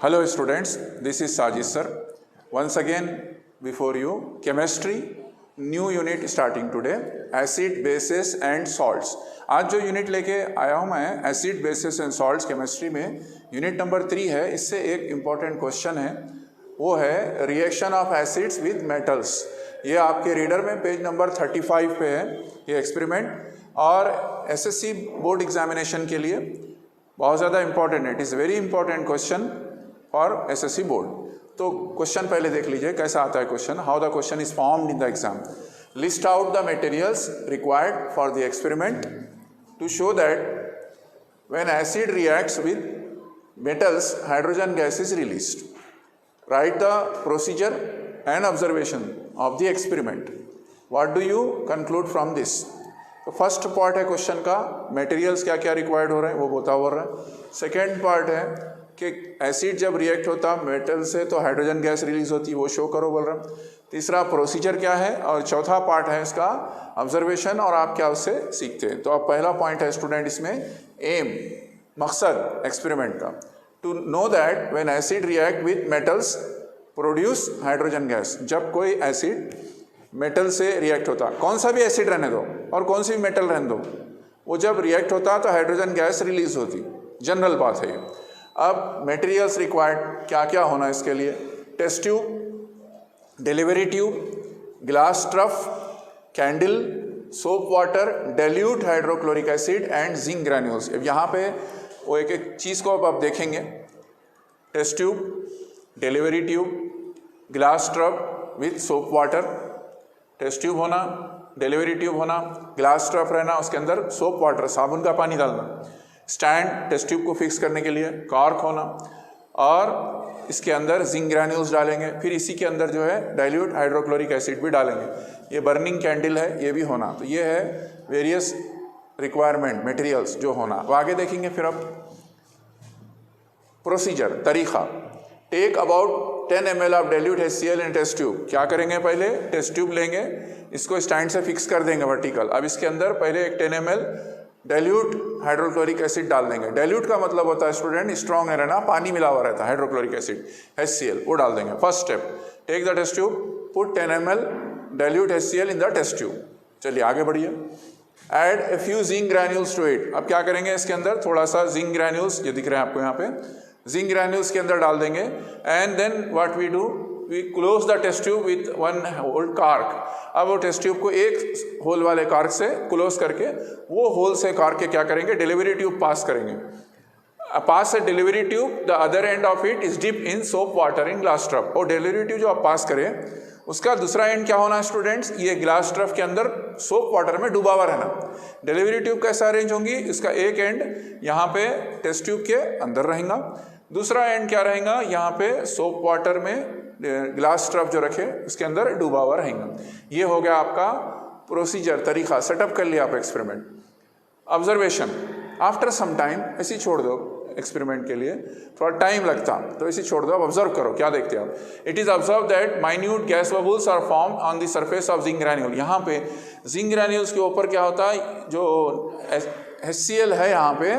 Hello students, this is Sajid sir. Once again before you, chemistry, new unit starting today, acid, bases and salts. आज जो unit लेके आया हूँ मैं acid basis and salts chemistry में, unit number 3 है। इससे एक इम्पॉर्टेंट क्वेश्चन है, वो है reaction of acids with metals. ये आपके रीडर में पेज नंबर 35 पे है ये एक्सपेरिमेंट, और एसएससी बोर्ड एग्जामिनेशन के लिए बहुत ज़्यादा इम्पॉर्टेंट है। It is very important question for SSC board. तो क्वेश्चन पहले देख लीजिए कैसा आता है question. How the question is formed in the exam. List out the materials required for the experiment to show that when acid reacts with metals, hydrogen gas is released. Write the procedure and observation of the experiment. What do you conclude from this? तो first part है question का, materials क्या क्या required हो रहे हैं वो बता हो रहा है। सेकेंड पार्ट है कि एसिड जब रिएक्ट होता मेटल से तो हाइड्रोजन गैस रिलीज होती है, वो शो करो बोल रहा है। तीसरा प्रोसीजर क्या है, और चौथा पार्ट है इसका ऑब्जर्वेशन और आप क्या उससे सीखते हैं। तो अब पहला पॉइंट है स्टूडेंट इसमें एम, मकसद एक्सपेरिमेंट का, to know that when acid react with metals produce hydrogen gas. जब कोई एसिड मेटल से रिएक्ट होता, कौन सा भी एसिड रहने दो और कौन सी भी मेटल रहने दो, वो जब रिएक्ट होता तो हाइड्रोजन गैस रिलीज होती, जनरल बात है ये। अब मटेरियल्स रिक्वायर्ड क्या क्या होना इसके लिए, test tube, delivery tube, glass trough, candle, soap water, dilute hydrochloric acid and zinc granules. अब यहाँ पे वो एक एक चीज़ को अब आप देखेंगे। Test tube, delivery tube, glass trough with soap water, test tube होना, डिलीवरी ट्यूब होना, ग्लास ट्रफ रहना, उसके अंदर सोप वाटर साबुन का पानी डालना, स्टैंड टेस्ट ट्यूब को फिक्स करने के लिए, कॉर्क होना, और इसके अंदर जिंक ग्रैन्यूल्स डालेंगे। फिर इसी के अंदर जो है डाइल्यूट हाइड्रोक्लोरिक एसिड भी डालेंगे। ये बर्निंग कैंडल है, ये भी होना। तो ये है वेरियस रिक्वायरमेंट मटेरियल्स जो होना। वो आगे देखेंगे। फिर अब प्रोसीजर, तरीका, take about 10 ml of dilute HCl in test tube. क्या करेंगे, पहले टेस्ट ट्यूब लेंगे, इसको स्टैंड से फिक्स कर देंगे वर्टिकल। अब इसके अंदर पहले एक 10 ml डाइल्यूट हाइड्रोक्लोरिक एसिड डाल देंगे। डाइल्यूट का मतलब होता है स्टूडेंट स्ट्रॉन्ग रहना, पानी मिला हुआ रहता है, हाइड्रोक्लोरिक एसिड HCl, वो डाल देंगे। First step, take the test tube, put 10 ml dilute HCl in the test tube. चलिए आगे बढ़िए। Add a few zinc granules to it. अब क्या करेंगे, इसके अंदर थोड़ा सा जिंक ग्रैन्यूल्स, ये दिख रहे हैं आपको यहाँ पे, जिंक ग्रैन्यूल्स के अंदर डाल देंगे। And then what we do, we close the test tube with 1 hole cork. अब वो टेस्ट ट्यूब को एक होल वाले कार्क से क्लोज करके वो होल से कार्क के क्या करेंगे, डिलीवरी ट्यूब पास करेंगे। Pass a delivery tube, the other end of it is dip in soap water in glass trough. और डिलीवरी ट्यूब जो आप पास करें उसका दूसरा एंड क्या होना है स्टूडेंट्स, ये ग्लास ट्रफ के अंदर सोप वाटर में डूबा हुआ रहना। डिलीवरी ट्यूब कैसा अरेंज होंगी, इसका एक एंड यहाँ पे टेस्ट ट्यूब के अंदर रहेगा, दूसरा एंड क्या रहेगा, यहाँ पे सोप वाटर में ग्लास ट्रफ जो रखे उसके अंदर डूबा हुआ रहेगा। ये हो गया आपका प्रोसीजर, तरीका, सेटअप कर लिया आप experiment. Observation, after some time, ऐसे छोड़ दो एक्सपेरिमेंट के लिए, थोड़ा टाइम लगता तो इसे छोड़ दो, अब ऑब्जर्व करो क्या देखते हैं आप। It is observe that minute gas bubbles are form on the surface of zinc granule. यहाँ पे जिंक ग्रैन्यूल्स के ऊपर क्या होता है, जो HCl है यहाँ पे,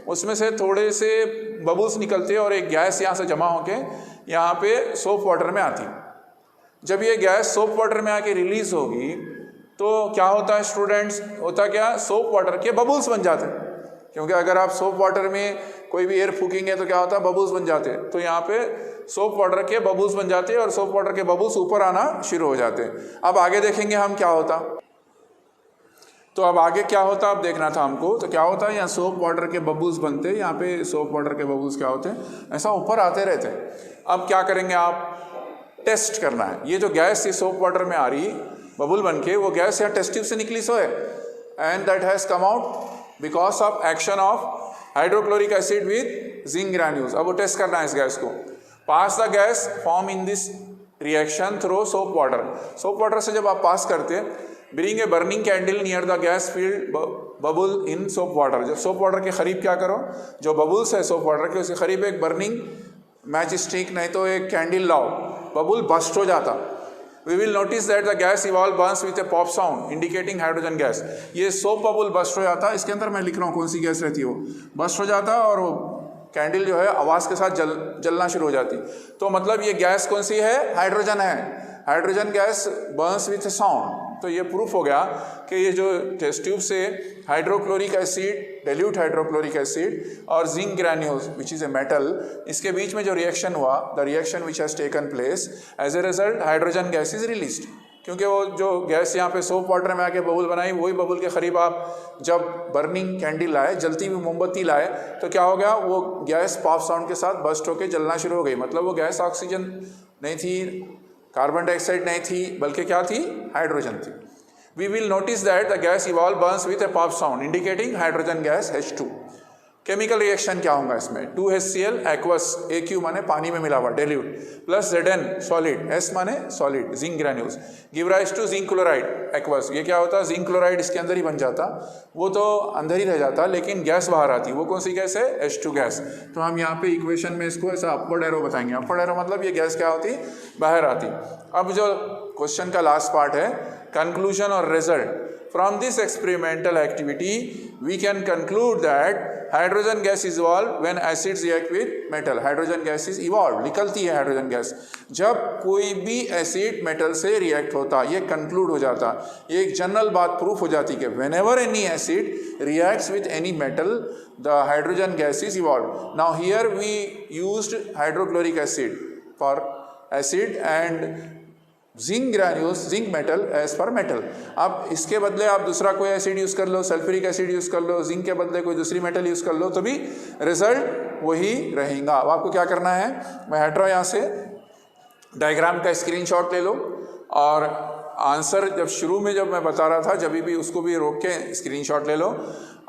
उसमें से थोड़े से बबल्स निकलते हैं और एक गैस यहाँ से जमा होके यहाँ पे सोप वाटर में आती। जब ये गैस सोप वाटर में आके रिलीज होगी तो क्या होता है स्टूडेंट्स, होता क्या, सोप वाटर के बबल्स बन जाते हैं। क्योंकि अगर आप सोप वाटर में कोई भी एयर फूकेंगे तो क्या होता है, बबल्स बन जाते हैं। तो यहाँ पे सोप वाटर के बबल्स बन जाते हैं और सोप वाटर के बबल्स ऊपर आना शुरू हो जाते हैं। अब आगे देखेंगे हम क्या होता। तो अब आगे क्या होता अब देखना था हमको। तो क्या होता है, यहाँ सोप वाटर के बबल्स बनते हैं, यहाँ पे सोप वाटर के बबल्स क्या होते हैं, ऐसा ऊपर आते रहते हैं। अब क्या करेंगे आप, टेस्ट करना है। ये जो गैस ये सोप वाटर में आ रही बबल बन के, वो गैस यहाँ टेस्ट ट्यूब से निकली सो है, and that has come out because of action of hydrochloric acid with zinc granules. अब वो टेस्ट करना है इस गैस को। Pass the gas form in this reaction through soap water. Soap water से जब आप पास करते, bring a burning candle near the gas filled bubble in soap water. जब सोप वाटर के करीब क्या करो, जो बबल्स है सोप वाटर के उसके करीब एक बर्निंग मैच स्टिक नहीं तो एक कैंडल लाओ, बबल बस्ट हो जाता। We will notice that the gas evolve burns with a pop sound indicating hydrogen gas. ये सोप बबल बस्ट हो जाता, इसके अंदर मैं लिख रहा हूँ कौन सी गैस रहती है, वो बस्ट हो जाता और वो कैंडल जो है आवाज़ के साथ जलना शुरू हो जाती। तो मतलब ये गैस कौन सी है? हाइड्रोजन है। Hydrogen gas burns with sound. तो ये प्रूफ हो गया कि ये जो टेस्ट ट्यूब से hydrochloric acid, dilute hydrochloric acid और zinc granules which is a metal, इसके बीच में जो रिएक्शन हुआ, the reaction which has taken place, as a result hydrogen gas is released. क्योंकि वो जो गैस यहाँ पे सोप वाटर में आके बबुल बनाई, वही बबुल के करीब आप जब बर्निंग कैंडल लाए, जलती हुई मोमबत्ती लाए, तो क्या हो गया? वो गैस पॉप साउंड के साथ बस्ट होकर जलना शुरू हो गई। मतलब वो गैस ऑक्सीजन नहीं थी, कार्बन डाइऑक्साइड नहीं थी, बल्कि क्या थी? हाइड्रोजन थी। We will notice that the gas evolve burns with a pop sound indicating hydrogen gas H2. Chemical reaction क्या होगा इसमें? 2HCl aqueous, AQ माने पानी में मिला हुआ dilute, plus Zn solid, S माने solid, zinc granules, give rise to zinc chloride aqueous. ये क्या होता? जिंक क्लोराइड इसके अंदर ही बन जाता, वो तो अंदर ही रह जाता, लेकिन गैस बाहर आती। वो कौन सी गैस है? H2 gas. तो हम यहाँ पे इक्वेशन में इसको ऐसा अपवर्ड एरो बताएंगे। अपवर्ड एरो मतलब ये गैस क्या होती? बाहर आती। अब जो क्वेश्चन का लास्ट पार्ट है, कंक्लूजन और result. From this experimental activity, we can conclude that hydrogen gas is evolved when acids react with metal. Hydrogen gas is evolved, निकलती है हाइड्रोजन गैस जब कोई भी एसिड मेटल से रिएक्ट होता। ये कंक्लूड हो जाता, ये एक जनरल बात प्रूफ हो जाती कि whenever any acid reacts with any metal, the hydrogen gas is evolved. Now here we used hydrochloric acid for acid and zinc granules, zinc metal as per metal. अब इसके बदले आप दूसरा कोई एसिड यूज़ कर लो, सल्फ्यूरिक एसिड यूज़ कर लो, zinc के बदले कोई दूसरी मेटल यूज़ कर लो, तो भी रिजल्ट वही रहेगा। अब आपको क्या करना है, मैं हट रहा हूँ यहाँ से, डायग्राम का स्क्रीनशॉट ले लो और आंसर जब शुरू में जब मैं बता रहा था, जब भी उसको भी रोक के स्क्रीनशॉट ले लो।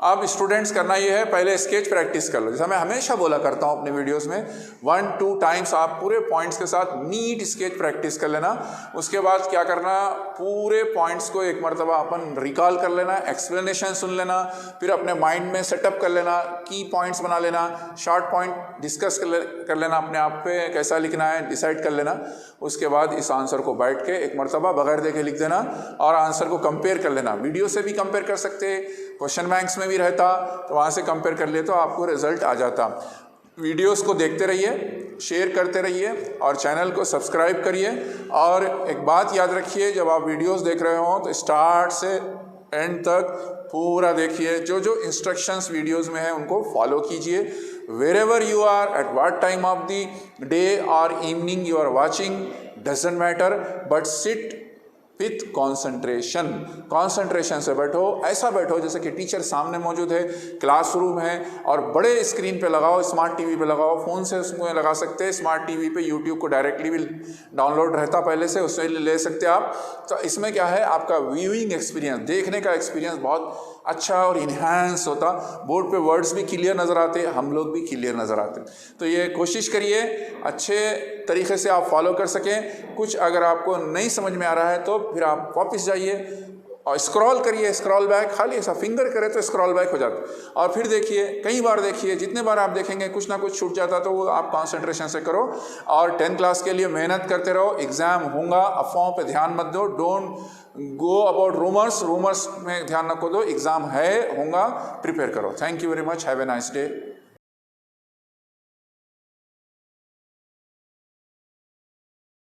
अब स्टूडेंट्स करना ये है, पहले स्केच प्रैक्टिस कर लो। जैसा मैं हमेशा बोला करता हूँ अपने वीडियोस में, 1-2 टाइम्स आप पूरे पॉइंट्स के साथ नीट स्केच प्रैक्टिस कर लेना। उसके बाद क्या करना, पूरे पॉइंट्स को एक मरतबा अपन रिकॉल कर लेना, एक्सप्लेनेशन सुन लेना, फिर अपने माइंड में सेटअप कर लेना, की पॉइंट्स बना लेना, शॉर्ट पॉइंट डिस्कस कर लेना, अपने आप पे कैसा लिखना है डिसाइड कर लेना। उसके बाद इस आंसर को बैठ के एक मरतबा बगैर देखे लिख देना और आंसर को कंपेयर कर लेना। वीडियो से भी कंपेयर कर सकते, क्वेश्चन बैंक्स में भी रहता, तो वहाँ से कंपेयर कर ले तो आपको रिजल्ट आ जाता। वीडियोस को देखते रहिए, शेयर करते रहिए और चैनल को सब्सक्राइब करिए। और एक बात याद रखिए, जब आप वीडियोस देख रहे हो तो स्टार्ट से एंड तक पूरा देखिए, जो जो इंस्ट्रक्शंस वीडियोस में है उनको फॉलो कीजिए। Wherever you are, at what time of the day और evening you are watching, doesn't matter, but sit with concentration. Concentration से बैठो, ऐसा बैठो जैसे कि टीचर सामने मौजूद है, क्लासरूम है, और बड़े स्क्रीन पे लगाओ, स्मार्ट टीवी पे लगाओ, फ़ोन से उसमें लगा सकते हैं। स्मार्ट टीवी पे यूट्यूब को डायरेक्टली भी डाउनलोड रहता पहले से, उससे ले सकते हैं आप। तो इसमें क्या है, आपका व्यूइंग एक्सपीरियंस, देखने का एक्सपीरियंस बहुत अच्छा और इन्हांस होता। बोर्ड पे वर्ड्स भी क्लियर नज़र आते, हम लोग भी क्लियर नज़र आते। तो ये कोशिश करिए अच्छे तरीके से आप फॉलो कर सकें। कुछ अगर आपको नहीं समझ में आ रहा है तो फिर आप वापस जाइए और स्क्रॉल करिए, स्क्रॉल बैक, खाली ऐसा फिंगर करें तो स्क्रॉल बैक हो जाता। और फिर देखिए, कई बार देखिए, जितने बार आप देखेंगे कुछ ना कुछ छूट जाता, तो वो आप कंसंट्रेशन से करो। और 10th क्लास के लिए मेहनत करते रहो, एग्ज़ाम होगा, अफवाहों पे ध्यान मत दो, डोंट गो अबाउट रूमर्स में ध्यान रखो दो, एग्ज़ाम है, होगा, प्रिपेयर करो। Thank you very much, have a nice day.